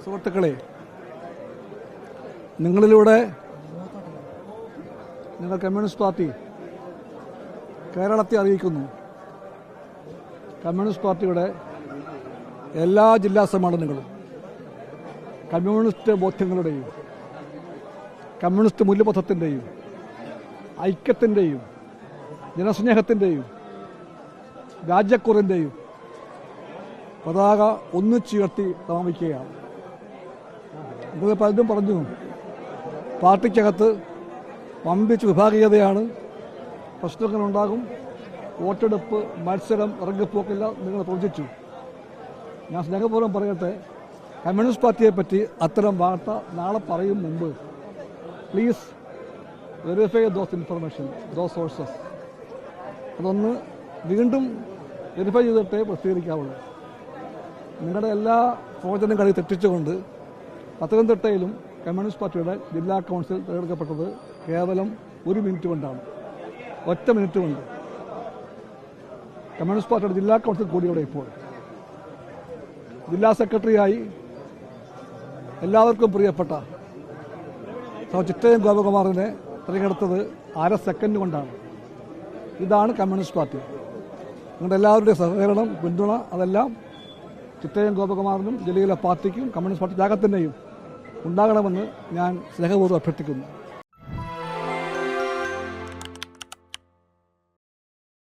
സുഹൃത്തുക്കളെ, നിങ്ങളിലൂടെ ഞങ്ങൾ കമ്മ്യൂണിസ്റ്റ് പാർട്ടി കേരളത്തെ അറിയിക്കുന്നു. കമ്മ്യൂണിസ്റ്റ് പാർട്ടിയുടെ എല്ലാ ജില്ലാ സമ്മേളനങ്ങളും കമ്മ്യൂണിസ്റ്റ് ബോധ്യങ്ങളുടെയും കമ്മ്യൂണിസ്റ്റ് മൂല്യബോധത്തിൻ്റെയും ഐക്യത്തിൻ്റെയും ജനസ്നേഹത്തിൻ്റെയും രാജ്യക്കുറിൻ്റെയും പതാക ഒന്നിച്ചുയർത്തി സമാപിക്കുകയാണ്. ഇത് പലരും പറഞ്ഞു, പാർട്ടിക്കകത്ത് വമ്പിച്ച വിഭാഗീയതയാണ്, പ്രശ്നങ്ങളുണ്ടാകും, വോട്ടെടുപ്പ്, മത്സരം, ഇറങ്ങിപ്പോക്കില്ല, നിങ്ങൾ പ്രവചിച്ചു. ഞാൻ സ്നേഹപൂർവ്വം പറയട്ടെ, കമ്മ്യൂണിസ്റ്റ് പാർട്ടിയെപ്പറ്റി അത്തരം വാർത്ത നാളെ പറയും മുമ്പ് please verify those information, those sources. അതൊന്ന് വീണ്ടും വെരിഫൈ ചെയ്തിട്ടേ പ്രസിദ്ധീകരിക്കാവുള്ളൂ. നിങ്ങളുടെ എല്ലാ പ്രവചനങ്ങളെ തെറ്റിച്ചുകൊണ്ട് പത്തനംതിട്ടയിലും കമ്മ്യൂണിസ്റ്റ് പാർട്ടിയുടെ ജില്ലാ കൗൺസിൽ തിരഞ്ഞെടുക്കപ്പെട്ടത് കേവലം 1 മിനിറ്റ് കൊണ്ടാണ്. ഒറ്റ മിനിറ്റ് കൊണ്ട് കമ്മ്യൂണിസ്റ്റ് പാർട്ടിയുടെ ജില്ലാ കൗൺസിൽ കൂടിയോടെ ഇപ്പോൾ ജില്ലാ സെക്രട്ടറിയായി എല്ലാവർക്കും പ്രിയപ്പെട്ട ചിറ്റയം ഗോപകുമാറിനെ തിരഞ്ഞെടുത്തത് 1/2 സെക്കൻഡ് കൊണ്ടാണ്. ഇതാണ് കമ്മ്യൂണിസ്റ്റ് പാർട്ടി. നിങ്ങളുടെ എല്ലാവരുടെയും സഹകരണം, പിന്തുണ, അതെല്ലാം ചിറ്റയം ഗോപകുമാറിനും ജില്ലയിലെ പാർട്ടിക്കും കമ്മ്യൂണിസ്റ്റ് പാർട്ടി ജാഗത്തിൻ്റെയും ഉണ്ടാകണമെന്ന് ഞാൻ സ്നേഹപൂർവ്വം അഭ്യർത്ഥിക്കുന്നു.